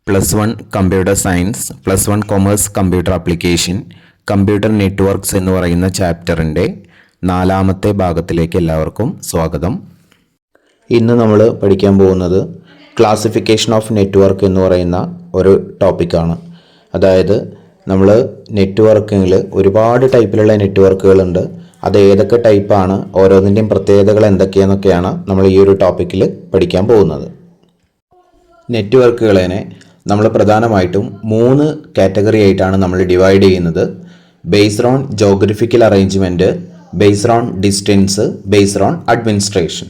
+1 computer science, +1 commerce computer application, computer networks എന്ന് പറയുന്ന ചാപ്റ്ററിൻ്റെ 4ാമത്തെ ഭാഗത്തിലേക്ക് എല്ലാവർക്കും സ്വാഗതം. ഇന്ന് നമ്മൾ പഠിക്കാൻ പോകുന്നത് ക്ലാസിഫിക്കേഷൻ ഓഫ് നെറ്റ്വർക്ക് എന്ന് പറയുന്ന ഒരു ടോപ്പിക്കാണ്. അതായത് നമ്മൾ നെറ്റ്വർക്കിങ്ങിൽ ഒരുപാട് ടൈപ്പിലുള്ള നെറ്റ്വർക്കുകളുണ്ട്. അത് ഏതൊക്കെ ടൈപ്പാണ്, ഓരോന്നിൻ്റെയും പ്രത്യേകതകൾ എന്തൊക്കെയാണെന്നൊക്കെയാണ് നമ്മൾ ഈ ഒരു ടോപ്പിക്കിൽ പഠിക്കാൻ പോകുന്നത്. നെറ്റ്വർക്കുകളെ നമ്മൾ പ്രധാനമായിട്ടും 3 കാറ്റഗറി ആയിട്ടാണ് നമ്മൾ ഡിവൈഡ് ചെയ്യുന്നത്. Based on geographical arrangement, based on distance, based on administration.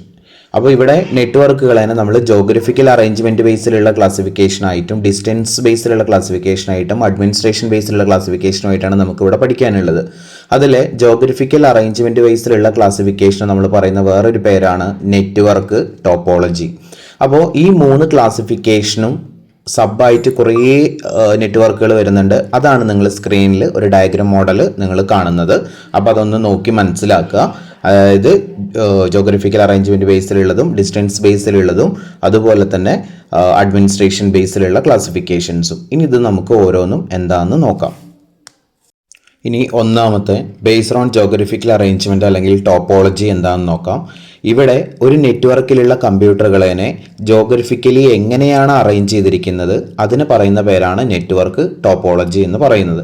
അപ്പോൾ ഇവിടെ നെറ്റ്വർക്കുകളെ നമ്മൾ ജോഗ്രഫിക്കൽ അറേഞ്ച്മെൻറ്റ് ബേസിലുള്ള ക്ലാസിഫിക്കേഷനായിട്ടും ഡിസ്റ്റൻസ് ബേസിലുള്ള ക്ലാസിഫിക്കേഷനായിട്ടും അഡ്മിനിസ്ട്രേഷൻ ബേസിലുള്ള ക്ലാസിഫിക്കേഷനുമായിട്ടാണ് നമുക്കിവിടെ പഠിക്കാനുള്ളത്. അതിൽ ജോഗ്രഫിക്കൽ അറേഞ്ച്മെൻറ്റ് ബേസിലുള്ള ക്ലാസിഫിക്കേഷൻ നമ്മൾ പറയുന്ന വേറൊരു പേരാണ് നെറ്റ്വർക്ക് ടോപ്പോളജി. അപ്പോൾ ഈ 3 ക്ലാസിഫിക്കേഷനും സബായിട്ട് കുറേ നെറ്റ്വർക്കുകൾ വരുന്നുണ്ട്. അതാണ് നിങ്ങൾ സ്ക്രീനിൽ ഒരു ഡയഗ്രാം മോഡൽ നിങ്ങൾ കാണുന്നത്. അപ്പോൾ അതൊന്ന് നോക്കി മനസ്സിലാക്കുക. അതായത് ജോഗ്രഫിക്കൽ അറേഞ്ച്മെൻറ്റ് ബേസിലുള്ളതും ഡിസ്റ്റൻസ് ബേസിലുള്ളതും അതുപോലെ തന്നെ അഡ്മിനിസ്ട്രേഷൻ ബേസിലുള്ള ക്ലാസിഫിക്കേഷൻസും. ഇനി ഇത് നമുക്ക് ഓരോന്നും എന്താണെന്ന് നോക്കാം. ഇനി ഒന്നാമത്തെ ബേസ്ഡ് ഓൺ ജോഗ്രഫിക്കൽ അറേഞ്ച്മെൻറ്റ് അല്ലെങ്കിൽ ടോപ്പോളജി എന്താണെന്ന് നോക്കാം. ഇവിടെ ഒരു നെറ്റ്വർക്കിലുള്ള കമ്പ്യൂട്ടറുകളെ ജോഗ്രഫിക്കലി എങ്ങനെയാണ് അറേഞ്ച് ചെയ്തിരിക്കുന്നത് അതിന് പറയുന്ന പേരാണ് നെറ്റ്വർക്ക് ടോപ്പോളജി എന്ന് പറയുന്നത്.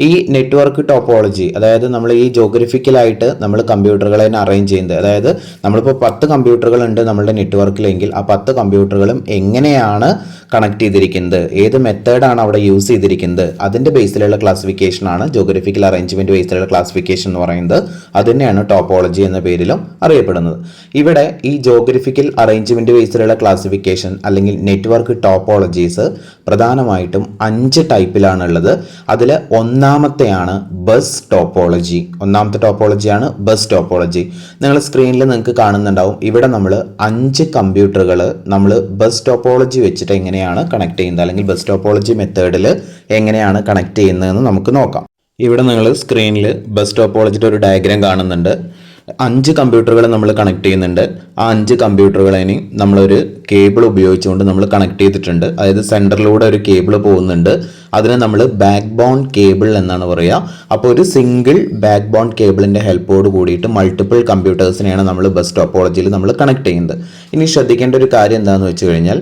ഈ നെറ്റ്വർക്ക് ടോപ്പോളജി അതായത് നമ്മൾ ഈ ജോഗ്രഫിക്കലായിട്ട് നമ്മൾ കമ്പ്യൂട്ടറുകളെ അറേഞ്ച് ചെയ്യുന്നത്, അതായത് നമ്മളിപ്പോൾ 10 കമ്പ്യൂട്ടറുകൾ ഉണ്ട് നമ്മളുടെ നെറ്റ്വർക്കിലെങ്കിൽ ആ 10 കമ്പ്യൂട്ടറുകളും എങ്ങനെയാണ് കണക്ട് ചെയ്തിരിക്കുന്നത്, ഏത് മെത്തേഡാണ് അവിടെ യൂസ് ചെയ്തിരിക്കുന്നത്, അതിൻ്റെ ബേസിലുള്ള ക്ലാസിഫിക്കേഷനാണ് ജോഗ്രഫിക്കൽ അറേഞ്ച്മെൻറ്റ് ബേസിലുള്ള ക്ലാസിഫിക്കേഷൻ എന്ന് പറയുന്നത്. അതുതന്നെയാണ് ടോപ്പോളജി എന്ന പേരിലും അറിയപ്പെടുന്നത്. ഇവിടെ ഈ ജോഗ്രഫിക്കൽ അറേഞ്ച്മെൻറ്റ് ബേസിലുള്ള ക്ലാസിഫിക്കേഷൻ അല്ലെങ്കിൽ നെറ്റ്വർക്ക് ടോപ്പോളജീസ് പ്രധാനമായിട്ടും 5 ടൈപ്പിലാണുള്ളത്. അതിൽ ഒന്നാമത്തെയാണ് ബസ് ടോപ്പോളജി. ഒന്നാമത്തെ ടോപ്പോളജിയാണ് ബസ് ടോപ്പോളജി. നിങ്ങൾ സ്ക്രീനിൽ നിങ്ങൾക്ക് കാണുന്നുണ്ടാവും. ഇവിടെ നമ്മൾ 5 കമ്പ്യൂട്ടറുകൾ നമ്മൾ ബസ് ടോപ്പോളജി വെച്ചിട്ട് എങ്ങനെയാണ് കണക്ട് ചെയ്യുന്നത് അല്ലെങ്കിൽ ബസ് ടോപ്പോളജി മെത്തേഡിൽ എങ്ങനെയാണ് കണക്ട് ചെയ്യുന്നതെന്ന് നമുക്ക് നോക്കാം. ഇവിടെ നിങ്ങൾ സ്ക്രീനിൽ ബസ് ടോപ്പോളജിയുടെ ഒരു ഡയഗ്രാം കാണുന്നുണ്ട്. 5 കമ്പ്യൂട്ടറുകൾ നമ്മൾ കണക്ട് ചെയ്യുന്നുണ്ട്. ആ 5 കമ്പ്യൂട്ടറുകളെ നമ്മളൊരു കേബിൾ ഉപയോഗിച്ചുകൊണ്ട് നമ്മൾ കണക്ട് ചെയ്തിട്ടുണ്ട്. അതായത് സെൻറ്ററിലൂടെ ഒരു കേബിൾ പോകുന്നുണ്ട്. അതിനെ നമ്മൾ ബാക്ക് ബോൺ കേബിൾ എന്നാണ് പറയുക. അപ്പോൾ ഒരു സിംഗിൾ ബാക്ക് ബോൺ കേബിളിൻ്റെ ഹെൽപ്പോട് കൂടിയിട്ട് മൾട്ടിപ്പിൾ കമ്പ്യൂട്ടേഴ്സിനെയാണ് നമ്മൾ ബസ് ടോപ്പോളജിയിൽ നമ്മൾ കണക്ട് ചെയ്യുന്നത്. ഇനി ശ്രദ്ധിക്കേണ്ട ഒരു കാര്യം എന്താണെന്ന് വെച്ച് കഴിഞ്ഞാൽ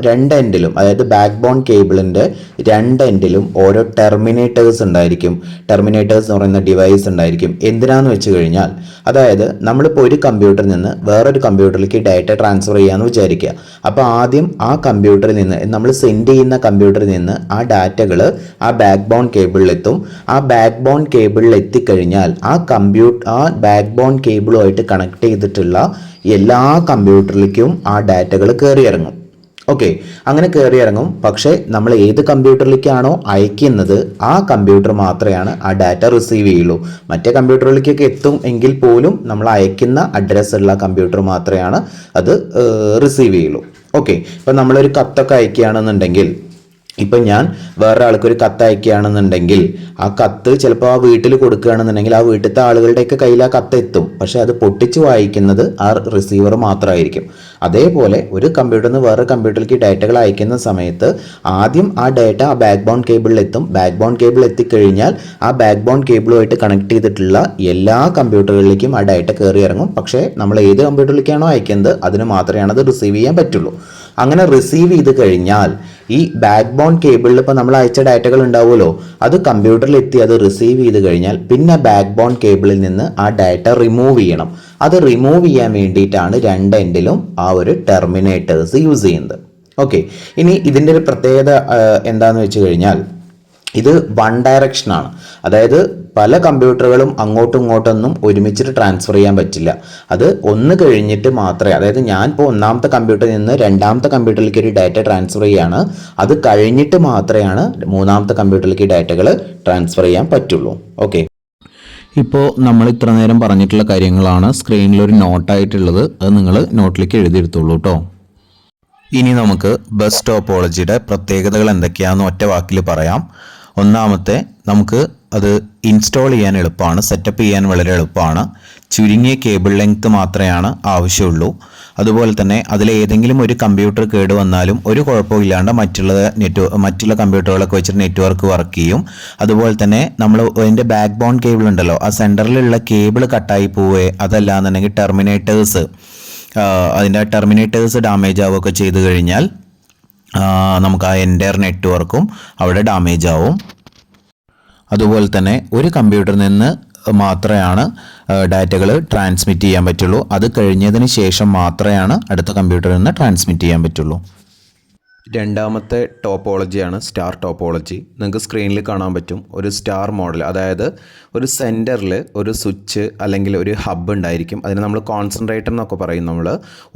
രണ്ട് എൻഡിലും അതായത് ബാക്ക് ബോൺ കേബിളിൻ്റെ 2 എൻഡിലും ഓരോ ടെർമിനേറ്റേഴ്സ് ഉണ്ടായിരിക്കും. ടെർമിനേറ്റേഴ്സ് എന്ന് പറയുന്ന ഡിവൈസ് ഉണ്ടായിരിക്കും. എന്തിനാന്ന് വെച്ച് കഴിഞ്ഞാൽ അതായത് നമ്മളിപ്പോൾ ഒരു കമ്പ്യൂട്ടറിൽ നിന്ന് വേറൊരു കമ്പ്യൂട്ടറിലേക്ക് ഡാറ്റ ട്രാൻസ്ഫർ ചെയ്യാമെന്ന് വിചാരിക്കുക. അപ്പോൾ ആദ്യം ആ കമ്പ്യൂട്ടറിൽ നിന്ന് നമ്മൾ സെൻഡ് ചെയ്യുന്ന കമ്പ്യൂട്ടറിൽ നിന്ന് ആ ഡാറ്റകൾ ആ ബാക്ക് ബോൺ കേബിളിലെത്തും. ആ ബാക്ക് ബോൺ കേബിളിൽ എത്തിക്കഴിഞ്ഞാൽ ആ ബാക്ക് ബോൺ കേബിളുമായിട്ട് കണക്ട് ചെയ്തിട്ടുള്ള എല്ലാ കമ്പ്യൂട്ടറിലേക്കും ആ ഡാറ്റകൾ കയറി ഇറങ്ങും. ഓക്കെ, അങ്ങനെ കയറി ഇറങ്ങും. പക്ഷേ നമ്മൾ ഏത് കമ്പ്യൂട്ടറിലേക്കാണോ അയക്കുന്നത് ആ കമ്പ്യൂട്ടർ മാത്രമാണ് ആ ഡാറ്റ റിസീവ് ചെയ്യുള്ളൂ. മറ്റേ കമ്പ്യൂട്ടറിലേക്കൊക്കെ എത്തും എങ്കിൽ പോലും നമ്മൾ അയക്കുന്ന അഡ്രസ്സ് ഉള്ള കമ്പ്യൂട്ടർ മാത്രമാണ് അത് റിസീവ് ചെയ്യുള്ളൂ. ഓക്കെ, ഇപ്പം നമ്മളൊരു കത്തൊക്കെ അയക്കുകയാണെന്നുണ്ടെങ്കിൽ, ഇപ്പം ഞാൻ വേറെ ആൾക്കൊരു കത്ത് അയക്കുകയാണെന്നുണ്ടെങ്കിൽ ആ കത്ത് ചിലപ്പോൾ ആ വീട്ടിൽ കൊടുക്കുകയാണെന്നുണ്ടെങ്കിൽ ആ വീട്ടിലത്തെ ആളുകളുടെയൊക്കെ കയ്യിൽ ആ കത്ത് എത്തും. പക്ഷേ അത് പൊട്ടിച്ച് വായിക്കുന്നത് ആ റിസീവർ മാത്രമായിരിക്കും. അതേപോലെ ഒരു കമ്പ്യൂട്ടറിൽ നിന്ന് വേറെ കമ്പ്യൂട്ടറിലേക്ക് ഡാറ്റകൾ അയക്കുന്ന സമയത്ത് ആദ്യം ആ ഡാറ്റ ആ ബാക്ക് ബോൺ കേബിളിൽ എത്തും. ബാക്ക് ബോൺ കേബിൾ എത്തിക്കഴിഞ്ഞാൽ ആ ബാക്ക് ബോൺ കേബിളുമായിട്ട് കണക്ട് ചെയ്തിട്ടുള്ള എല്ലാ കമ്പ്യൂട്ടറുകളിലേക്കും ആ ഡാറ്റ കയറി ഇറങ്ങും. പക്ഷേ നമ്മൾ ഏത് കമ്പ്യൂട്ടറിലേക്കാണോ അയക്കുന്നത് അതിന് മാത്രമേ അത് റിസീവ് ചെയ്യാൻ പറ്റുള്ളൂ. അങ്ങനെ റിസീവ് ചെയ്ത് കഴിഞ്ഞാൽ ഈ ബാക്ക് ബോൺ കേബിളിൽ ഇപ്പോൾ നമ്മൾ അയച്ച ഡാറ്റകൾ ഉണ്ടാവുമല്ലോ, അത് കമ്പ്യൂട്ടറിൽ എത്തി അത് റിസീവ് ചെയ്ത് കഴിഞ്ഞാൽ പിന്നെ ബാക്ക് ബോൺ കേബിളിൽ നിന്ന് ആ ഡാറ്റ റിമൂവ് ചെയ്യണം. അത് റിമൂവ് ചെയ്യാൻ വേണ്ടിയിട്ടാണ് 2 എൻഡിലും ആ ഒരു ടെർമിനേറ്റേഴ്സ് യൂസ് ചെയ്യുന്നത്. ഓക്കെ, ഇനി ഇതിൻ്റെ ഒരു പ്രത്യേകത എന്താണെന്ന് വെച്ച് കഴിഞ്ഞാൽ ഇത് 1 ഡയറക്ഷനാണ്. അതായത് പല കമ്പ്യൂട്ടറുകളും അങ്ങോട്ടും ഇങ്ങോട്ടൊന്നും ഒരുമിച്ചിട്ട് ട്രാൻസ്ഫർ ചെയ്യാൻ പറ്റില്ല. അത് ഒന്ന് കഴിഞ്ഞിട്ട് മാത്രമേ, അതായത് ഞാൻ ഇപ്പോൾ ഒന്നാമത്തെ കമ്പ്യൂട്ടറിൽ നിന്ന് 2ാമത്തെ കമ്പ്യൂട്ടറിലേക്ക് ഒരു ഡാറ്റ ട്രാൻസ്ഫർ ചെയ്യുകയാണ്, അത് കഴിഞ്ഞിട്ട് മാത്രമാണ് 3ാമത്തെ കമ്പ്യൂട്ടറിലേക്ക് ഡാറ്റകൾ ട്രാൻസ്ഫർ ചെയ്യാൻ പറ്റുള്ളൂ. ഓക്കെ, ഇപ്പോൾ നമ്മൾ ഇത്ര നേരം പറഞ്ഞിട്ടുള്ള കാര്യങ്ങളാണ് സ്ക്രീനിലൊരു നോട്ടായിട്ടുള്ളത്. അത് നിങ്ങൾ നോട്ടിലേക്ക് എഴുതിയെടുത്തോളൂ കേട്ടോ. ഇനി നമുക്ക് ബസ് ടോപ്പോളജിയുടെ പ്രത്യേകതകൾ എന്തൊക്കെയാണെന്ന് ഒറ്റ വാക്കിൽ പറയാം. ഒന്നാമത്തെ, നമുക്ക് അത് ഇൻസ്റ്റാൾ ചെയ്യാൻ എളുപ്പമാണ്, സെറ്റപ്പ് ചെയ്യാൻ വളരെ എളുപ്പമാണ്. ചുരുങ്ങിയ കേബിൾ ലെങ്ത് മാത്രമേ ആവശ്യമുള്ളൂ. അതുപോലെ തന്നെ അതിലേതെങ്കിലും ഒരു കമ്പ്യൂട്ടർ കേടുവന്നാലും ഒരു കുഴപ്പമില്ലാണ്ട് മറ്റുള്ള കമ്പ്യൂട്ടറുകളൊക്കെ വെച്ചിട്ട് നെറ്റ്വർക്ക് വർക്ക് ചെയ്യും. അതുപോലെ തന്നെ നമ്മൾ അതിൻ്റെ ബാക്ക് ബോൺ കേബിൾ ഉണ്ടല്ലോ, ആ സെൻറ്ററിലുള്ള കേബിൾ കട്ടായി പോവേ അതല്ല എന്നുണ്ടെങ്കിൽ അതിൻ്റെ ടെർമിനേറ്റേഴ്സ് ഡാമേജ് ആവുകയൊക്കെ ചെയ്തു കഴിഞ്ഞാൽ നമുക്ക് ആ എൻ്റയർ നെറ്റ്വർക്കും അവിടെ ഡാമേജ് ആവും. അതുപോലെ തന്നെ ഒരു കമ്പ്യൂട്ടറിൽ നിന്ന് മാത്രമാണ് ഡാറ്റകൾ ട്രാൻസ്മിറ്റ് ചെയ്യാൻ പറ്റുള്ളൂ. അത് കഴിഞ്ഞതിന് ശേഷം മാത്രമാണ് അടുത്ത കമ്പ്യൂട്ടറിൽ നിന്ന് ട്രാൻസ്മിറ്റ് ചെയ്യാൻ പറ്റുള്ളൂ. രണ്ടാമത്തെ ടോപ്പോളജിയാണ് സ്റ്റാർ ടോപ്പോളജി. നിങ്ങൾക്ക് സ്ക്രീനിൽ കാണാൻ പറ്റും ഒരു സ്റ്റാർ മോഡൽ, അതായത് ഒരു സെൻറ്ററിൽ ഒരു സ്വിച്ച് അല്ലെങ്കിൽ ഒരു ഹബ്ബ് ഉണ്ടായിരിക്കും. അതിന് നമ്മൾ കോൺസെൻട്രേറ്റർ എന്നൊക്കെ പറയും. നമ്മൾ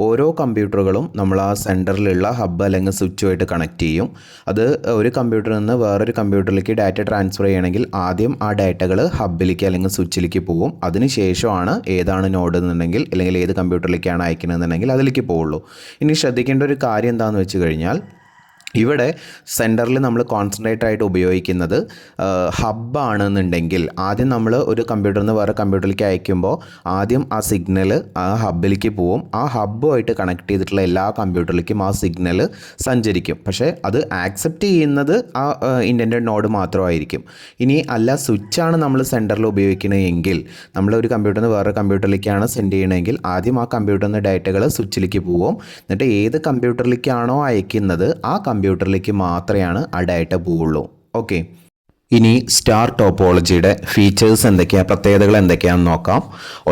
ഓരോ കമ്പ്യൂട്ടറുകളും നമ്മൾ ആ സെൻറ്ററിലുള്ള ഹബ്ബ് അല്ലെങ്കിൽ സ്വിച്ചുമായിട്ട് കണക്ട് ചെയ്യും. അത് ഒരു കമ്പ്യൂട്ടറിൽ നിന്ന് വേറൊരു കമ്പ്യൂട്ടറിലേക്ക് ഡാറ്റ ട്രാൻസ്ഫർ ചെയ്യണമെങ്കിൽ ആദ്യം ആ ഡാറ്റകൾ ഹബ്ബിലേക്ക് അല്ലെങ്കിൽ സ്വിച്ചിലേക്ക് പോകും. അതിന് ശേഷമാണ് ഏതാണ് നോഡ് എന്നുണ്ടെങ്കിൽ അല്ലെങ്കിൽ ഏത് കമ്പ്യൂട്ടറിലേക്കാണ് അയക്കുന്നതെന്നുണ്ടെങ്കിൽ അതിലേക്ക് പോവുള്ളൂ. ഇനി ശ്രദ്ധിക്കേണ്ട ഒരു കാര്യം എന്താണെന്ന് വെച്ച് കഴിഞ്ഞാൽ, ഇവിടെ സെൻറ്ററിൽ നമ്മൾ കോൺസെൻട്രേറ്റർ ആയിട്ട് ഉപയോഗിക്കുന്നത് ഹബ്ബാണെന്നുണ്ടെങ്കിൽ ആദ്യം നമ്മൾ ഒരു കമ്പ്യൂട്ടറിൽ നിന്ന് വേറെ കമ്പ്യൂട്ടറിലേക്ക് അയക്കുമ്പോൾ ആദ്യം ആ സിഗ്നൽ ആ ഹബ്ബിലേക്ക് പോവും. ആ ഹബ്ബുമായിട്ട് കണക്ട് ചെയ്തിട്ടുള്ള എല്ലാ കമ്പ്യൂട്ടറിലേക്കും ആ സിഗ്നൽ സഞ്ചരിക്കും. പക്ഷേ അത് ആക്സെപ്റ്റ് ചെയ്യുന്നത് ആ ഇൻറ്റൻറ്റഡ് നോഡ് മാത്രമായിരിക്കും. ഇനി അല്ല സ്വിച്ചാണ് നമ്മൾ സെൻറ്ററിൽ ഉപയോഗിക്കണമെങ്കിൽ, നമ്മൾ ഒരു കമ്പ്യൂട്ടറിൽ നിന്ന് വേറെ കമ്പ്യൂട്ടറിലേക്കാണ് സെൻഡ് ചെയ്യണമെങ്കിൽ ആദ്യം ആ കമ്പ്യൂട്ടറിൽ നിന്ന് ഡാറ്റകൾ സ്വിച്ചിലേക്ക് പോവും. എന്നിട്ട് ഏത് കമ്പ്യൂട്ടറിലേക്കാണോ അയക്കുന്നത് ആ കമ്പ്യൂട്ടറിലേക്ക് മാത്രമാണ് ആ ഡാറ്റ പോവുള്ളൂ. ഓക്കെ, ഇനി സ്റ്റാർ ടോപ്പോളജിയുടെ ഫീച്ചേഴ്സ് പ്രത്യേകതകൾ എന്തൊക്കെയാണെന്ന് നോക്കാം.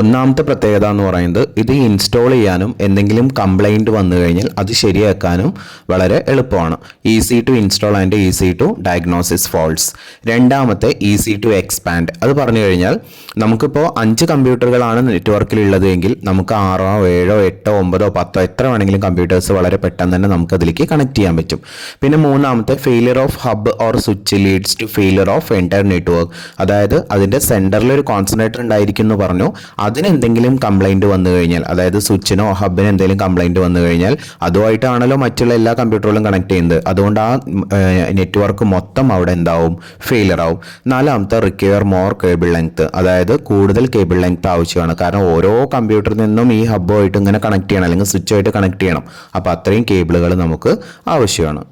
ഒന്നാമത്തെ പ്രത്യേകത എന്ന് പറയുന്നത് ഇത് ഇൻസ്റ്റാൾ ചെയ്യാനും എന്തെങ്കിലും കംപ്ലൈൻറ്റ് വന്നു കഴിഞ്ഞാൽ അത് ശരിയാക്കാനും വളരെ എളുപ്പമാണ്. Easy to install and easy to diagnosis faults. രണ്ടാമത്തെ ഈസി ടു എക്സ്പാൻഡ്. അത് പറഞ്ഞു കഴിഞ്ഞാൽ നമുക്കിപ്പോൾ 5 കമ്പ്യൂട്ടറുകളാണ് നെറ്റ്വർക്കിലുള്ളത് എങ്കിൽ നമുക്ക് 6, 7, 8, 9, 10 എത്ര വേണമെങ്കിലും കമ്പ്യൂട്ടേഴ്സ് വളരെ പെട്ടെന്ന് തന്നെ നമുക്ക് അതിലേക്ക് കണക്ട് ചെയ്യാൻ പറ്റും. പിന്നെ മൂന്നാമത്തെ failure of hub or switch leads to failure of entire network. അതായത് അതിൻ്റെ സെൻറ്ററിൽ ഒരു കോൺസെൻട്രേറ്റർ ഉണ്ടായിരിക്കും എന്ന് പറഞ്ഞു, അതിനെന്തെങ്കിലും കംപ്ലൈൻറ്റ് വന്നു കഴിഞ്ഞാൽ, അതായത് സ്വിച്ചിനോ ഹബിനോ എന്തെങ്കിലും കംപ്ലൈൻറ്റ് വന്നു കഴിഞ്ഞാൽ അതുമായിട്ടാണല്ലോ മറ്റുള്ള എല്ലാ കമ്പ്യൂട്ടറുകളും കണക്ട് ചെയ്യുന്നത്. അതുകൊണ്ട് ആ നെറ്റ്വർക്ക് മൊത്തം അവിടെ എന്താവും, ഫെയിലിയർ ആവും. നാലാമത്തെ റിക്വയർ മോർ കേബിൾ ലെങ്ത്. അതായത് കൂടുതൽ കേബിൾ ലെങ്ത് ആവശ്യമാണ്. കാരണം ഓരോ കമ്പ്യൂട്ടറിൽ നിന്നും ഈ ഹബ്ബുമായിട്ട് ഇങ്ങനെ കണക്ട് ചെയ്യണം അല്ലെങ്കിൽ സ്വിച്ചുമായിട്ട് കണക്ട് ചെയ്യണം. അപ്പോൾ അത്രയും കേബിളുകൾ നമുക്ക് ആവശ്യമാണ്.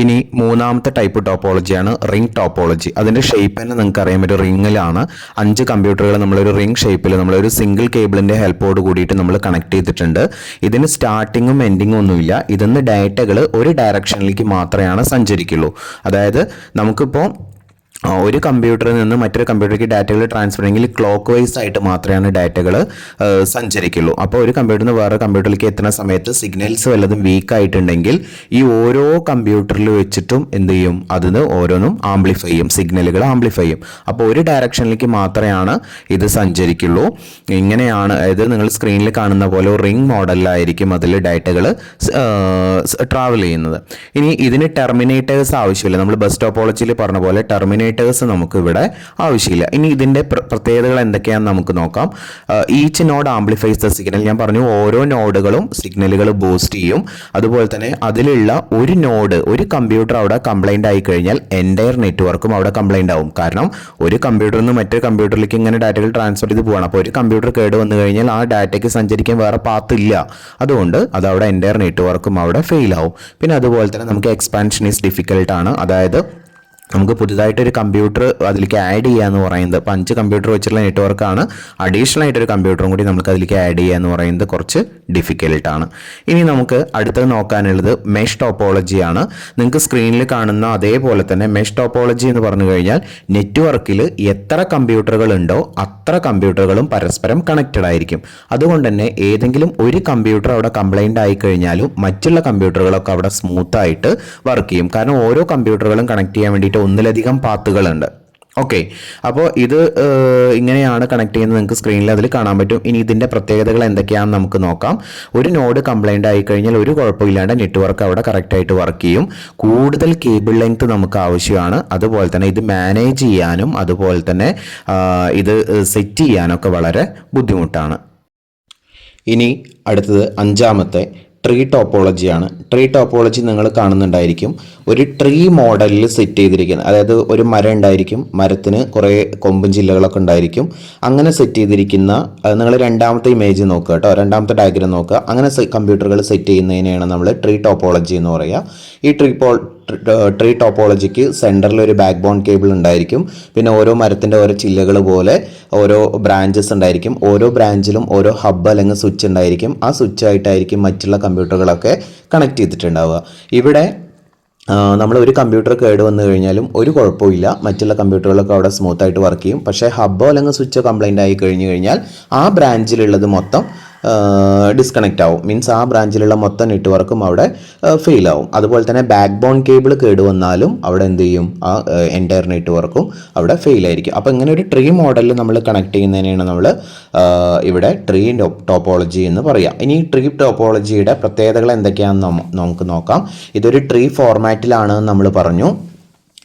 ഇനി മൂന്നാമത്തെ ടൈപ്പ് ടോപ്പോളജിയാണ് റിംഗ് ടോപ്പോളജി. അതിൻ്റെ ഷേപ്പ് തന്നെ നിങ്ങൾക്ക് അറിയാൻ പറ്റും, റിങ്ങിലാണ് 5 കമ്പ്യൂട്ടറുകൾ നമ്മളൊരു റിംഗ് ഷേപ്പിൽ നമ്മളൊരു സിംഗിൾ കേബിളിൻ്റെ ഹെൽപ്പോട് കൂടിയിട്ട് നമ്മൾ കണക്ട് ചെയ്തിട്ടുണ്ട്. ഇതിന് സ്റ്റാർട്ടിങ്ങും എൻഡിങ്ങും ഒന്നുമില്ല. ഇതിന്ന് ഡാറ്റകൾ ഒരു ഡയറക്ഷനിലേക്ക് മാത്രമാണ് സഞ്ചരിക്കുള്ളൂ. അതായത് നമുക്കിപ്പോൾ ഒരു കമ്പ്യൂട്ടറിൽ നിന്ന് മറ്റൊരു കമ്പ്യൂട്ടറിലേക്ക് ഡാറ്റകൾ ട്രാൻസ്ഫർ ചെയ്യണമെങ്കിൽ ക്ലോക്ക് വൈസ് ആയിട്ട് മാത്രമാണ് ഡാറ്റകൾ സഞ്ചരിക്കുള്ളൂ. അപ്പോൾ ഒരു കമ്പ്യൂട്ടറിൽ നിന്ന് വേറെ കമ്പ്യൂട്ടറിലേക്ക് എത്തുന്ന സമയത്ത് സിഗ്നൽസ് വല്ലതും വീക്ക് ആയിട്ടുണ്ടെങ്കിൽ ഈ ഓരോ കമ്പ്യൂട്ടറിൽ വെച്ചിട്ടും എന്ത് ചെയ്യും, അതിന് ഓരോന്നും ആംപ്ലിഫൈ ചെയ്യും, സിഗ്നലുകൾ ആംപ്ലിഫൈ ചെയ്യും. അപ്പോൾ ഒരു ഡയറക്ഷനിലേക്ക് മാത്രമാണ് ഇത് സഞ്ചരിക്കുള്ളൂ. ഇങ്ങനെയാണ്, അതായത് നിങ്ങൾ സ്ക്രീനിൽ കാണുന്ന പോലെ റിംഗ് മോഡലിലായിരിക്കും അതിൽ ഡാറ്റകൾ ട്രാവൽ ചെയ്യുന്നത്. ഇനി ഇതിന് ടെർമിനേറ്റേഴ്സ് ആവശ്യമില്ല. നമ്മൾ ബസ് ടോപ്പോളജിയിൽ പറഞ്ഞ പോലെ ടെർമിനേറ്റേഴ്സ് നമുക്ക് ഇവിടെ ആവശ്യമില്ല. ഇനി ഇതിൻ്റെ പ്രത്യേകതകൾ എന്തൊക്കെയാണെന്ന് നമുക്ക് നോക്കാം. Each node amplifies the signal. ഞാൻ പറഞ്ഞു ഓരോ നോഡുകളും സിഗ്നലുകൾ ബൂസ്റ്റ് ചെയ്യും. അതുപോലെ തന്നെ അതിലുള്ള ഒരു നോഡ്, ഒരു കമ്പ്യൂട്ടർ അവിടെ കംപ്ലൈൻ്റ് ആയി കഴിഞ്ഞാൽ എൻ്റയർ നെറ്റ്വർക്കും അവിടെ കംപ്ലൈൻ്റ് ആവും. കാരണം ഒരു കമ്പ്യൂട്ടറിൽ നിന്ന് മറ്റൊരു കമ്പ്യൂട്ടറിലേക്ക് ഇങ്ങനെ ഡാറ്റകൾ ട്രാൻസ്ഫർ ചെയ്ത് പോകണം. അപ്പോൾ ഒരു കമ്പ്യൂട്ടർ കേട് വന്നു കഴിഞ്ഞാൽ ആ ഡാറ്റയ്ക്ക് സഞ്ചരിക്കാൻ വേറെ പാത്ത് ഇല്ല. അതുകൊണ്ട് അതവിടെ എൻ്റയർ നെറ്റ്വർക്കും അവിടെ ഫെയിൽ ആവും. പിന്നെ അതുപോലെ തന്നെ നമുക്ക് എക്സ്പാൻഷൻ ഈസ് ഡിഫിക്കൽട്ടാണ്. അതായത് നമുക്ക് പുതുതായിട്ടൊരു കമ്പ്യൂട്ടർ അതിലേക്ക് ആഡ് ചെയ്യുക എന്ന് പറയുന്നത്, ഇപ്പോൾ 5 കമ്പ്യൂട്ടർ വെച്ചിട്ടുള്ള നെറ്റ്വർക്കാണ്, അഡീഷണൽ ആയിട്ടൊരു കമ്പ്യൂട്ടറും കൂടി നമുക്ക് അതിലേക്ക് ആഡ് ചെയ്യുക എന്ന് പറയുന്നത് കുറച്ച് ഡിഫിക്കൽട്ടാണ്. ഇനി നമുക്ക് അടുത്തത് നോക്കാനുള്ളത് മെഷ് ടോപ്പോളജിയാണ്. നിങ്ങൾക്ക് സ്ക്രീനിൽ കാണുന്ന അതേപോലെ തന്നെ മെഷ് ടോപ്പോളജി എന്ന് പറഞ്ഞു കഴിഞ്ഞാൽ നെറ്റ്വർക്കിൽ എത്ര കമ്പ്യൂട്ടറുകൾ ഉണ്ടോ അത്ര കമ്പ്യൂട്ടറുകളും പരസ്പരം കണക്റ്റഡ് ആയിരിക്കും. അതുകൊണ്ട് തന്നെ ഏതെങ്കിലും ഒരു കമ്പ്യൂട്ടർ അവിടെ കംപ്ലൈൻ്റ് ആയി കഴിഞ്ഞാലും മറ്റുള്ള കമ്പ്യൂട്ടറുകളൊക്കെ അവിടെ സ്മൂത്തായിട്ട് വർക്ക് ചെയ്യും. കാരണം ഓരോ കമ്പ്യൂട്ടറുകളും കണക്ട് ചെയ്യാൻ വേണ്ടിയിട്ട് ഒന്നിലധികം പാത്തുകളുണ്ട്. ഓക്കെ, അപ്പോൾ ഇത് ഇങ്ങനെയാണ് കണക്ട് ചെയ്യുന്നത്. നിങ്ങൾക്ക് സ്ക്രീനിൽ അതിൽ കാണാൻ പറ്റും. ഇനി ഇതിൻ്റെ പ്രത്യേകതകൾ എന്തൊക്കെയാണെന്ന് നമുക്ക് നോക്കാം. ഒരു നോഡ് കംപ്ലൈൻ്റ് ആയി കഴിഞ്ഞാൽ ഒരു കുഴപ്പമില്ലാണ്ട് നെറ്റ്വർക്ക് അവിടെ കറക്റ്റായിട്ട് വർക്ക് ചെയ്യും. കൂടുതൽ കേബിൾ ലെങ്ത് നമുക്ക് ആവശ്യമാണ്. അതുപോലെ തന്നെ ഇത് മാനേജ് ചെയ്യാനും അതുപോലെ തന്നെ ഇത് സെറ്റ് ചെയ്യാനൊക്കെ വളരെ ബുദ്ധിമുട്ടാണ്. ഇനി അടുത്തത് 5ാമത്തെ ട്രീ ടോപ്പോളജിയാണ്. ട്രീ ടോപ്പോളജി നിങ്ങൾ കാണുന്നുണ്ടായിരിക്കും. ഒരു ട്രീ മോഡലിൽ സെറ്റ് ചെയ്തിരിക്കുന്ന, അതായത് ഒരു മരം ഉണ്ടായിരിക്കും, മരത്തിന് കുറേ കൊമ്പും ചില്ലകളൊക്കെ ഉണ്ടായിരിക്കും. അങ്ങനെ സെറ്റ് ചെയ്തിരിക്കുന്ന, നിങ്ങൾ രണ്ടാമത്തെ ഇമേജ് നോക്കുക കേട്ടോ, രണ്ടാമത്തെ ഡയഗ്രം നോക്കുക. അങ്ങനെ കമ്പ്യൂട്ടറുകൾ സെറ്റ് ചെയ്യുന്നതിനെയാണ് നമ്മൾ ട്രീ ടോപ്പോളജി എന്ന് പറയുക. ഈ ട്രീ ടോപ്പോളജിക്ക് സെൻറ്ററിൽ ഒരു ബാക്ക് ബോൺ കേബിൾ ഉണ്ടായിരിക്കും. പിന്നെ ഓരോ മരത്തിൻ്റെ ഓരോ ചില്ലകൾ പോലെ ഓരോ ബ്രാഞ്ചസ് ഉണ്ടായിരിക്കും. ഓരോ ബ്രാഞ്ചിലും ഓരോ ഹബ്ബ് അല്ലെങ്കിൽ സ്വിച്ച് ഉണ്ടായിരിക്കും. ആ സ്വിച്ചായിട്ടായിരിക്കും മറ്റുള്ള കമ്പ്യൂട്ടറുകളൊക്കെ കണക്ട് ചെയ്തിട്ടുണ്ടാവുക. ഇവിടെ നമ്മൾ ഒരു കമ്പ്യൂട്ടർ കേട് വന്നു കഴിഞ്ഞാലും ഒരു കുഴപ്പമില്ല, മറ്റുള്ള കമ്പ്യൂട്ടറുകളൊക്കെ അവിടെ സ്മൂത്തായിട്ട് വർക്ക് ചെയ്യും. പക്ഷേ ഹബ്ബോ അല്ലെങ്കിൽ സ്വിച്ചോ കംപ്ലൈൻ്റ് ആയി കഴിഞ്ഞു കഴിഞ്ഞാൽ ആ ബ്രാഞ്ചിലുള്ളത് മൊത്തം ഡിസ്കണക്റ്റ് ആവും. മീൻസ് ആ ബ്രാഞ്ചിലുള്ള മൊത്തം നെറ്റ്വർക്കും അവിടെ ഫെയിൽ ആവും. അതുപോലെ തന്നെ ബാക്ക് ബോൺ കേബിൾ കേടുവന്നാലും അവിടെ എന്ത് ചെയ്യും, ആ എൻറ്റയർ നെറ്റ്വർക്കും അവിടെ ഫെയിൽ ആയിരിക്കും. അപ്പോൾ ഇങ്ങനെ ഒരു ട്രീ മോഡലിൽ നമ്മൾ കണക്ട് ചെയ്യുന്നതിനെയാണ് നമ്മൾ ഇവിടെ ട്രീ ടോപ്പോളജി എന്ന് പറയാം. ഇനി ഈ ട്രീ ടോപ്പോളജിയുടെ പ്രത്യേകതകൾ എന്തൊക്കെയാണെന്ന് നമുക്ക് നോക്കാം. ഇതൊരു ട്രീ ഫോർമാറ്റിലാണ് നമ്മൾ പറഞ്ഞു.